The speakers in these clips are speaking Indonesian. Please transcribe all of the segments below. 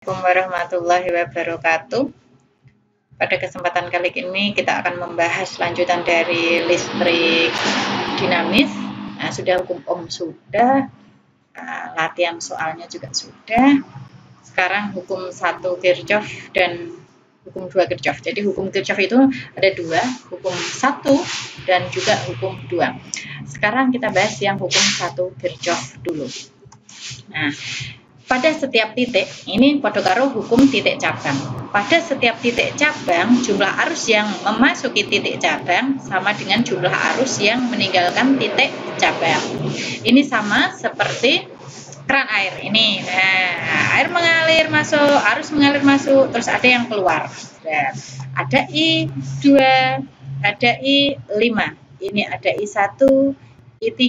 Assalamualaikum warahmatullahi wabarakatuh. Pada kesempatan kali ini kita akan membahas lanjutan dari listrik dinamis. Nah, sudah hukum Ohm sudah, latihan soalnya juga sudah. Sekarang hukum 1 Kirchhoff dan hukum 2 Kirchhoff. Jadi hukum Kirchhoff itu ada dua, hukum 1 dan juga hukum 2. Sekarang kita bahas yang hukum 1 Kirchhoff dulu. Nah, pada setiap titik, ini pada karo hukum titik cabang. Pada setiap titik cabang, jumlah arus yang memasuki titik cabang sama dengan jumlah arus yang meninggalkan titik cabang. Ini sama seperti keran air ini. Nah, air mengalir masuk, arus mengalir masuk, terus ada yang keluar. Nah, ada I2, ada I5. Ini ada I1, I3,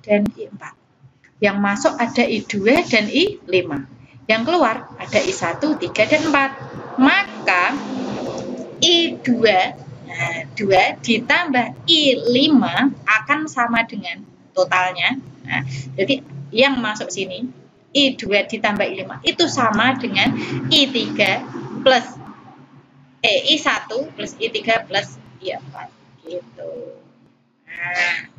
dan I4. Yang masuk ada I2 dan I5. Yang keluar ada I1, 3, dan 4. Maka I2 2 ditambah I5 akan sama dengan totalnya. Nah, jadi yang masuk sini I2 ditambah I5 itu sama dengan I3 plus I1 plus I3 plus I4 gitu. Nah,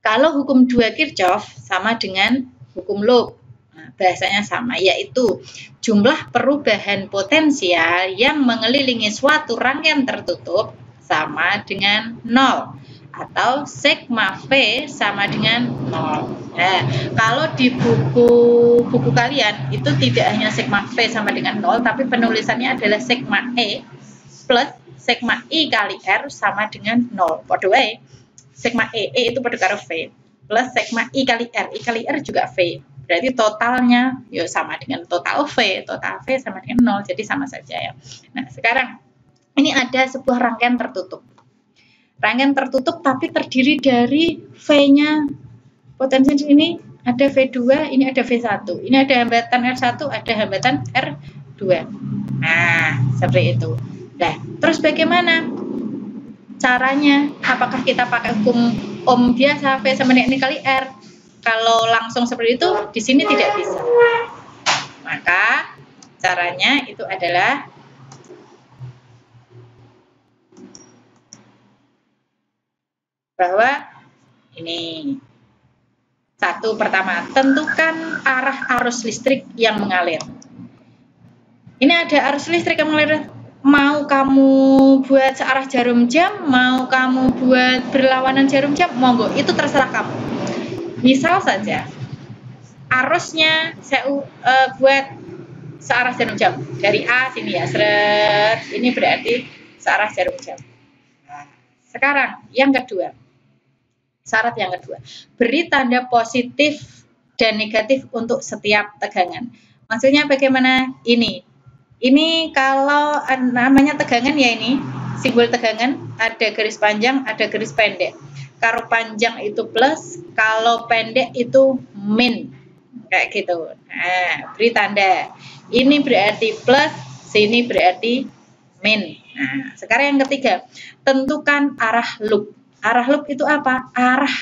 kalau hukum 2 Kirchhoff sama dengan hukum loop. Nah, bahasanya sama, yaitu jumlah perubahan potensial yang mengelilingi suatu rangkaian tertutup sama dengan 0. Atau sigma V sama dengan 0. Nah, kalau di buku kalian itu tidak hanya sigma V sama dengan 0, tapi penulisannya adalah sigma E plus sigma I kali R sama dengan 0. By the way, sigma E itu pada karo V plus sigma I kali R juga V. Berarti totalnya ya sama dengan total V sama dengan 0, jadi sama saja ya. Nah, sekarang ini ada sebuah rangkaian tertutup. Rangkaian tertutup tapi terdiri dari V-nya potensi ini ada V2, ini ada V1. Ini ada hambatan R1, ada hambatan R2. Nah, seperti itu. Nah, terus bagaimana caranya? Apakah kita pakai hukum Ohm biasa V sama dengan I kali R? Kalau langsung seperti itu di sini tidak bisa. Maka caranya itu adalah bahwa ini satu, pertama tentukan arah arus listrik yang mengalir. Ini ada arus listrik yang mengalir. Mau kamu buat searah jarum jam, mau kamu buat berlawanan jarum jam, monggo, itu terserah kamu. Misal saja, arusnya saya buat searah jarum jam. Dari A sini ya, seret, ini berarti searah jarum jam. Nah, sekarang yang kedua, syarat yang kedua, beri tanda positif dan negatif untuk setiap tegangan. Maksudnya bagaimana? Ini kalau namanya tegangan ya, ini simbol tegangan, ada garis panjang, ada garis pendek. Kalau panjang itu plus, kalau pendek itu min, kayak gitu. Nah, beri tanda. Ini berarti plus, sini berarti min. Nah, sekarang yang ketiga, tentukan arah loop. Arah loop itu apa? Arah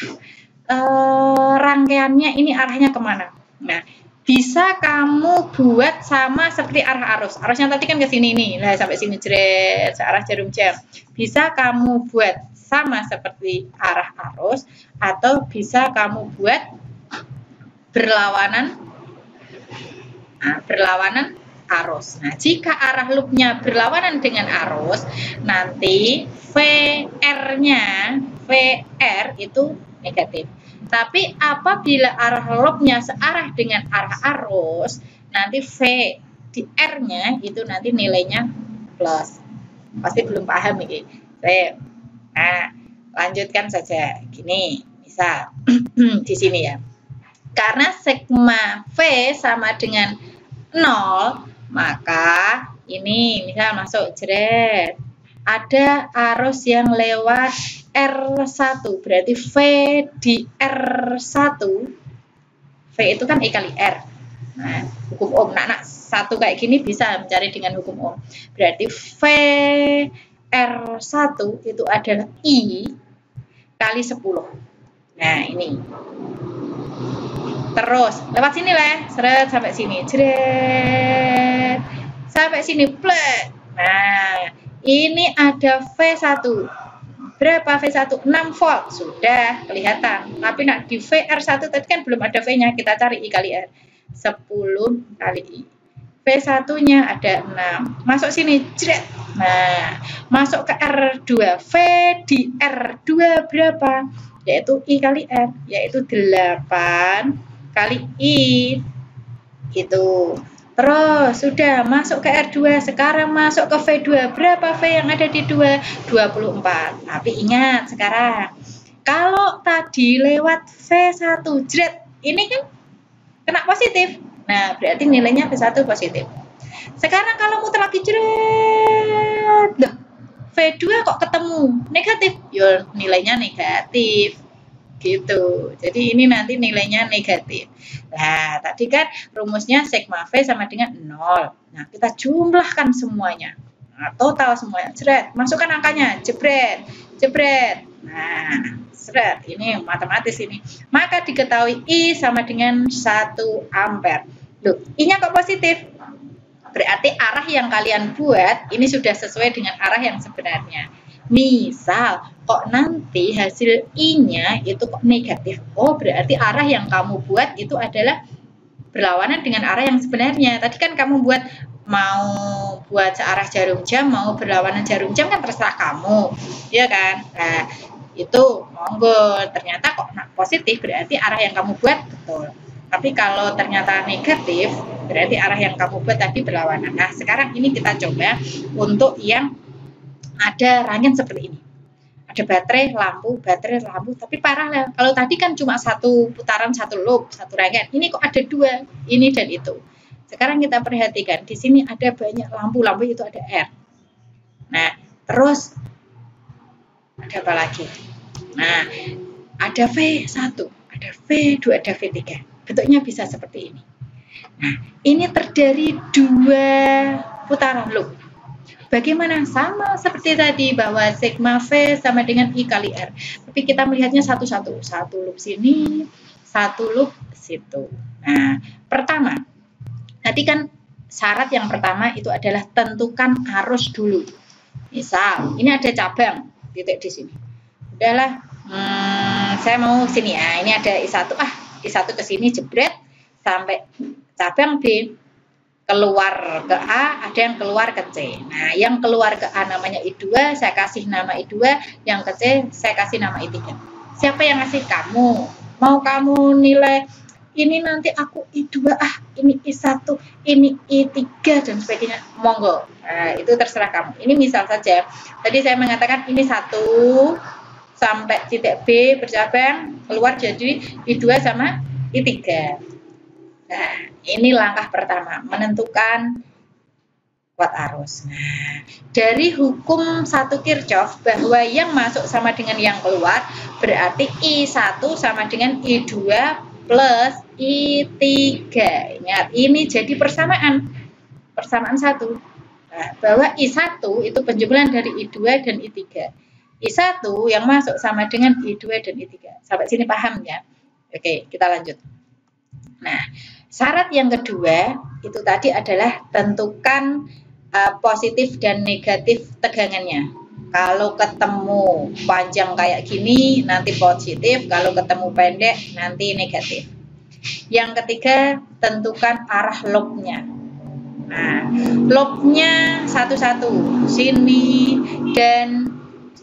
rangkaiannya ini arahnya kemana? Nah, bisa kamu buat sama seperti arah arus. Arusnya tadi kan ke sini nih. Nah, sampai sini jeret, searah jarum jam. Bisa kamu buat sama seperti arah arus atau bisa kamu buat berlawanan arus. Nah, jika arah loopnya berlawanan dengan arus, nanti VR itu negatif. Tapi apabila arah loopnya searah dengan arah arus, nanti V di R-nya itu nanti nilainya plus. Pasti belum paham ini. Nah, lanjutkan saja. Gini, misal di sini ya. Karena sigma V sama dengan 0, maka ini misal masuk jeret. Ada arus yang lewat R1, berarti V di R1, V itu kan I kali R. Nah, hukum Ohm. Nah, satu kayak gini bisa mencari dengan hukum Ohm. Berarti V R1 itu adalah I kali 10. Nah, ini. Terus lewat sini lah, seret sampai sini, jret, sampai sini, plek. Nah, ini ada V1. Berapa V1? 6 volt, sudah kelihatan. Tapi nak di VR1 tadi kan belum ada V-nya, kita cari I kali R. 10 kali I. V1-nya ada 6. Masuk sini, jret. Nah, masuk ke R2. V di R2 berapa? Yaitu I kali R, yaitu 8 kali I. Itu. Terus sudah masuk ke R2, sekarang masuk ke V2. Berapa V yang ada di 2? 24. Tapi ingat sekarang, kalau tadi lewat V1 jret, ini kan kena positif. Nah, berarti nilainya V1 positif. Sekarang kalau muter lagi jret, loh, V2 kok ketemu negatif? Ya nilainya negatif. Gitu. Jadi ini nanti nilainya negatif. Nah, tadi kan rumusnya sigma V sama dengan 0. Nah, kita jumlahkan semuanya. Nah, total semuanya. Jret, masukkan angkanya. Jebret, jebret. Nah, seret. Ini matematis ini. Maka diketahui I sama dengan 1 ampere. Loh, I-nya kok positif? Berarti arah yang kalian buat ini sudah sesuai dengan arah yang sebenarnya. Misal, kok nanti hasil I-nya itu kok negatif. Oh, berarti arah yang kamu buat itu adalah berlawanan dengan arah yang sebenarnya. Tadi kan kamu buat mau buat searah jarum jam, mau berlawanan jarum jam kan terserah kamu. Ya kan? Nah, itu monggo. Ternyata kok positif berarti arah yang kamu buat betul. Tapi kalau ternyata negatif, berarti arah yang kamu buat tadi berlawanan. Nah, sekarang ini kita coba untuk yang ada rangkaian seperti ini. Ada baterai, lampu, tapi paralel. Kalau tadi kan cuma satu putaran, satu loop, satu rangkaian. Ini kok ada dua, ini dan itu. Sekarang kita perhatikan, di sini ada banyak lampu itu ada R. Nah, terus ada apa lagi? Nah, ada V1, ada V2, ada V3. Bentuknya bisa seperti ini. Nah, ini terdiri dua putaran loop. Bagaimana? Sama seperti tadi bahwa sigma V sama dengan I kali R. Tapi kita melihatnya satu-satu. Satu loop sini, satu loop situ. Nah, pertama, tadi kan syarat yang pertama itu adalah tentukan arus dulu. Misal, ini ada cabang, titik di sini. Udahlah, saya mau sini ya. Ini ada I1, I1 ke sini jebret sampai cabang B. Keluar ke A, ada yang keluar ke C. Nah, yang keluar ke A namanya I2, saya kasih nama I2, yang ke C saya kasih nama I3. Siapa yang ngasih? Kamu. Mau kamu nilai ini nanti aku I2, ini I1, ini I3 dan sebagainya. Monggo. Nah, itu terserah kamu. Ini misal saja. Tadi saya mengatakan ini 1 sampai titik B bercabang, keluar jadi I2 sama I3. Nah, ini langkah pertama, menentukan kuat arus. Nah, dari hukum 1 Kirchhoff bahwa yang masuk sama dengan yang keluar, berarti I1 sama dengan I2 plus I3. Ingat, ini jadi persamaan. Persamaan 1. Nah, bahwa I1 itu penjumlahan dari I2 dan I3. I1 yang masuk sama dengan I2 dan I3. Sampai sini paham ya? Oke, kita lanjut. Nah, syarat yang kedua itu tadi adalah tentukan positif dan negatif tegangannya. Kalau ketemu panjang kayak gini nanti positif, kalau ketemu pendek nanti negatif. Yang ketiga, tentukan arah loopnya. Nah, loopnya satu-satu, sini dan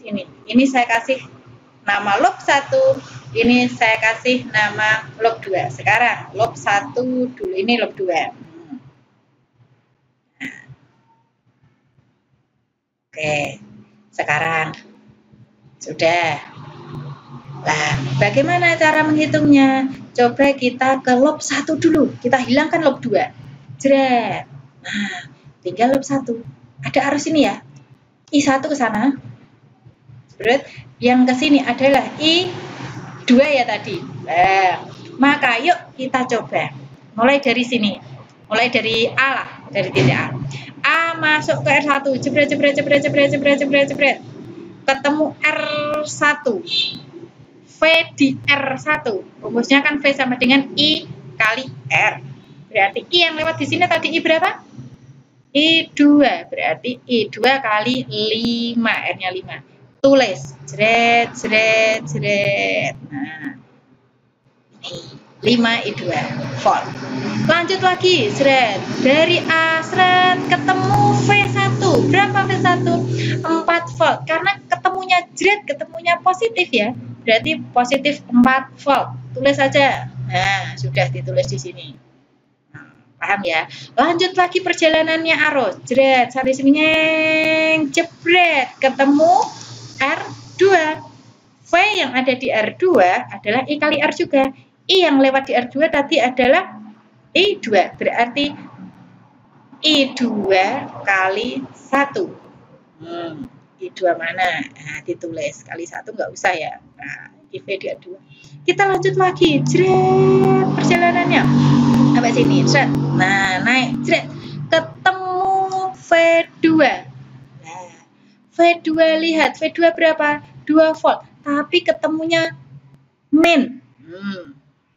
ini. Ini saya kasih nama loop 1. Ini saya kasih nama loop 2. Sekarang loop 1 dulu, ini loop 2. Nah. Oke, sekarang sudah. Nah, bagaimana cara menghitungnya? Coba kita ke loop 1 dulu. Kita hilangkan loop 2. Jret. Nah, tinggal loop 1. Ada arus ini ya. I1 ke sana. Jret. Yang ke sini adalah I2 ya tadi. Nah, maka yuk kita coba. Mulai dari sini. Mulai dari A lah, dari titik A. A masuk ke R1, jebret. Ketemu R1. V di R1. Rumusnya kan V sama dengan I kali R. Berarti I yang lewat di sini tadi I berapa? I2. Berarti I2 kali 5. R-nya 5. Tulis. Jret, jret, jret. Nah, ini 5 I2 volt. Lanjut lagi, jret. Dari A, jret, ketemu V1. Berapa V1? 4 volt. Karena ketemunya jret, ketemunya positif ya. Berarti positif 4 volt. Tulis saja. Nah, sudah ditulis di sini. Nah, paham ya? Lanjut lagi perjalanannya arus. Jret, sampai sini jebret, ketemu R2. V yang ada di R2 adalah I kali R juga. I yang lewat di R2 tadi adalah I2. Berarti I2 kali 1. I2 mana? Nah, ditulis. Kali 1 nggak usah ya. Nah, IV di R2. Kita lanjut lagi. Jret, perjalanannya. Sampai sini. Jret. Nah, naik. Jret. Ketemu V2. Nah, V2 lihat. V2 berapa? 2 volt. Tapi ketemunya min.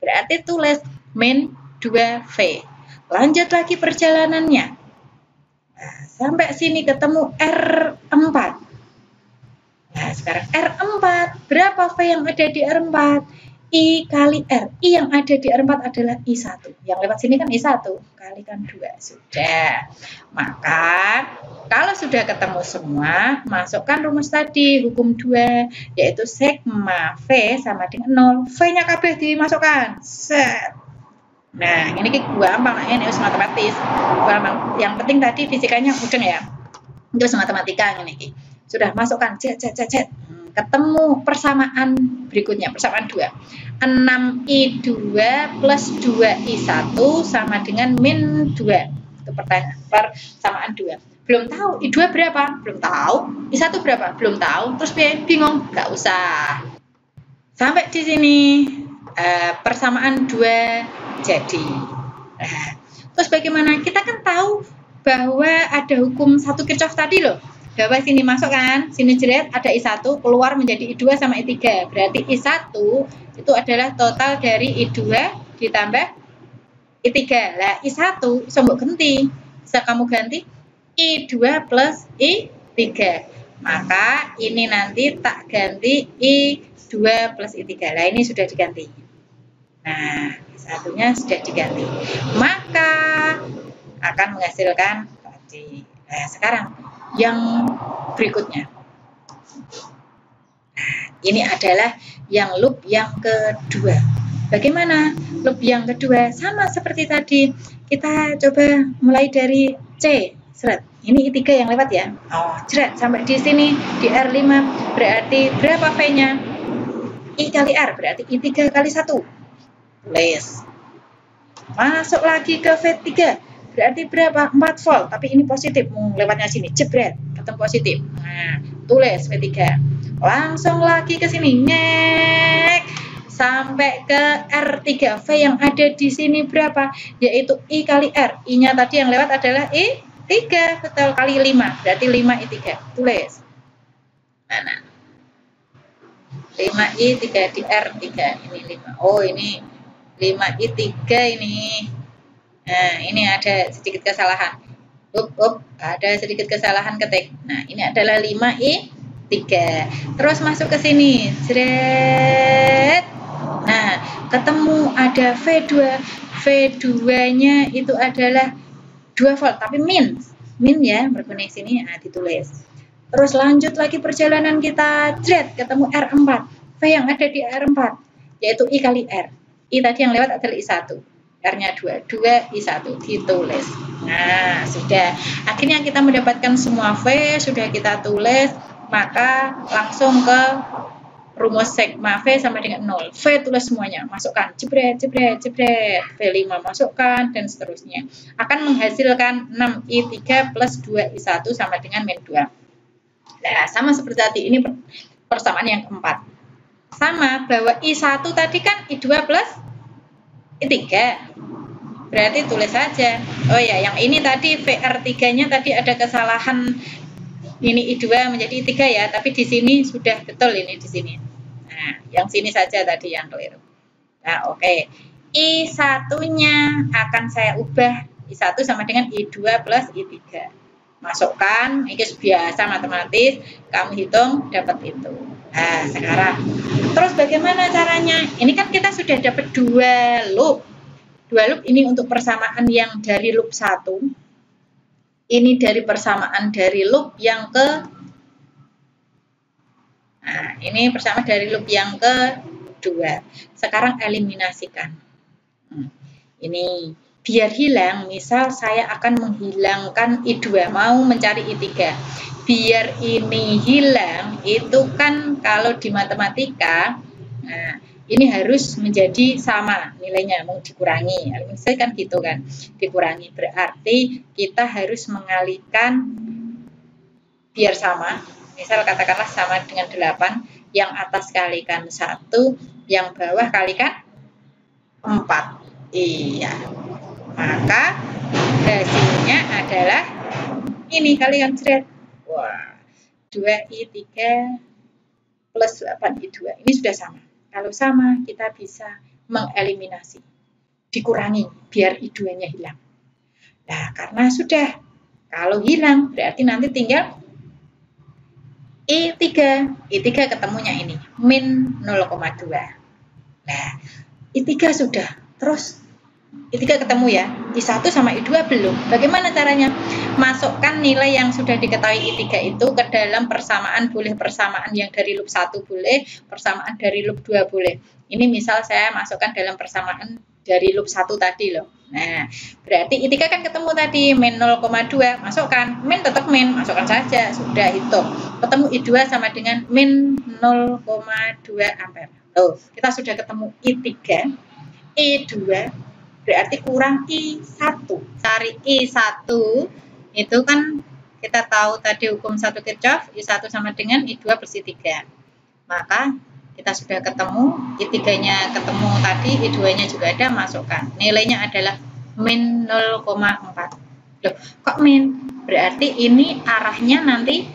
Berarti tulis min 2V. Lanjut lagi perjalanannya. Nah, sampai sini ketemu R4. Nah, sekarang R4. Berapa V yang ada di R4? I kali R. I yang ada di R4 adalah I1. Yang lewat sini kan I1. Kalikan 2. Sudah. Maka, kalau sudah ketemu semua, masukkan rumus tadi, hukum 2, yaitu sigma V sama dengan 0. V-nya kabeh dimasukkan. Set. Nah, ini gampang, ini matematis. Yang penting tadi fisikanya mudeng ya. Itu matematika ini. Sudah masukkan, cet. Ketemu persamaan berikutnya, persamaan 2. 6I2 plus 2I1 sama dengan min 2. Itu persamaan 2. Belum tahu, I2 berapa? Belum tahu. I1 berapa? Belum tahu. Terus bingung? Nggak usah. Sampai di sini persamaan 2 jadi. Terus bagaimana? Kita kan tahu bahwa ada hukum 1 Kirchhoff tadi loh. Bahwa sini masuk kan, sini jeret, ada I1, keluar menjadi I2 sama I3. Berarti I1 itu adalah total dari I2 ditambah I3. Lah, I1 bisa mbok ganti. Bisa kamu ganti I2 plus I3. Maka ini nanti tak ganti I2 plus I3. Lah, ini sudah diganti. Nah, I1-nya sudah diganti. Maka akan menghasilkan tadi. Nah, sekarang yang berikutnya. Ini adalah yang loop yang kedua. Bagaimana loop yang kedua? Sama seperti tadi. Kita coba mulai dari C. Seret. Ini I3 yang lewat ya. Oh, seret. Sampai di sini di R5. Berarti berapa V-nya? I kali R. Berarti I3 kali 1. Tulis. Masuk lagi ke V3. Berarti berapa? 4 volt. Tapi ini positif. Lewatnya sini. Jebret. Ketemu positif. Nah, tulis V3. Langsung lagi ke sini. Nyek. Sampai ke R3. V yang ada di sini berapa? Yaitu I kali R. I-nya tadi yang lewat adalah I3. Betul. Kali 5. Berarti 5 I3. Tulis. Mana? 5 I3 di R3. Ini 5. Oh, ini 5 I3 ini. Nah, ini ada sedikit kesalahan. Ada sedikit kesalahan ketik. Nah, ini adalah 5I3. Terus masuk ke sini. Jret. Nah, ketemu ada V2. V2-nya itu adalah 2 volt, tapi min ya, berkuning sini. Nah, ditulis. Terus lanjut lagi perjalanan kita. Jret, ketemu R4. V yang ada di R4 yaitu I kali R. I tadi yang lewat adalah I1. R-nya 2 I1 ditulis. Nah, sudah. Akhirnya kita mendapatkan semua V, sudah kita tulis, maka langsung ke rumus sigma V sama dengan 0. V tulis semuanya, masukkan, jebret, V5 masukkan, dan seterusnya. Akan menghasilkan 6I3 plus 2I1 sama dengan min 2. Nah, sama seperti tadi, ini persamaan yang keempat. Sama, bahwa I1 tadi kan I2 plus I3. Berarti tulis saja. Oh ya, yang ini tadi VR3-nya tadi ada kesalahan. Ini I2 menjadi I3 ya, tapi di sini sudah betul ini di sini. Nah, yang sini saja tadi yang keliru. Nah, oke. I1-nya akan saya ubah, I1 sama dengan I2 plus I3. Masukkan, ini biasa matematis, kamu hitung dapat itu. Nah, sekarang terus bagaimana caranya? Ini kan kita sudah dapat dua loop. Dua loop ini untuk persamaan yang dari loop 1. Ini dari persamaan dari loop yang ke Nah, ini persamaan dari loop yang kedua. Sekarang eliminasikan. Ini biar hilang, misal saya akan menghilangkan I2, mau mencari I3. Biar ini hilang, itu kan kalau di matematika, nah, ini harus menjadi sama nilainya, mau dikurangi. Misalnya kan gitu kan, dikurangi. Berarti kita harus mengalihkan biar sama. Misal katakanlah sama dengan 8, yang atas kalikan 1, yang bawah kalikan 4. Iya. Maka hasilnya adalah ini kalikan jret. Wah, 2I3 plus 8I2. Ini sudah sama. Kalau sama, kita bisa mengeliminasi. Dikurangi, biar I2-nya hilang. Nah, karena sudah. Kalau hilang, berarti nanti tinggal I3. I3 ketemunya ini, min 0,2. Nah, I3 sudah. Terus I3 ketemu ya, I1 sama I2 belum. Bagaimana caranya? Masukkan nilai yang sudah diketahui I3 itu ke dalam persamaan, boleh persamaan yang dari loop 1 boleh, persamaan dari loop 2 boleh. Ini misal saya masukkan dalam persamaan dari loop 1 tadi loh. Nah, berarti I3 kan ketemu tadi, min 0,2, masukkan. Min tetap min, masukkan saja, sudah hitung. Ketemu I2 sama dengan min 0,2 ampere. Tuh, kita sudah ketemu I3, I2, berarti kurang I1. Cari I1 itu kan kita tahu tadi hukum 1 Kirchhoff, I1 sama dengan I2 plus I3. Maka kita sudah ketemu, I3-nya ketemu tadi, I2-nya juga ada, masukkan. Nilainya adalah min 0,4. Loh, kok min? Berarti ini arahnya nanti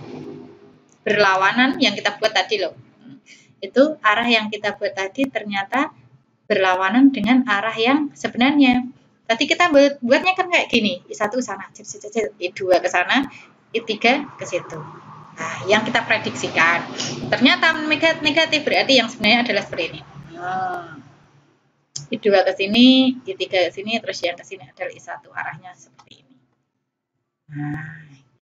berlawanan yang kita buat tadi loh. Itu arah yang kita buat tadi ternyata berlawanan dengan arah yang sebenarnya. Tadi kita buatnya kan kayak gini, I1 ke sana, I2 ke sana, I3 ke situ. Nah, yang kita prediksikan ternyata negatif, berarti yang sebenarnya adalah seperti ini. I2 ke sini, I3 ke sini, terus yang ke sini adalah I1, arahnya seperti ini. Nah,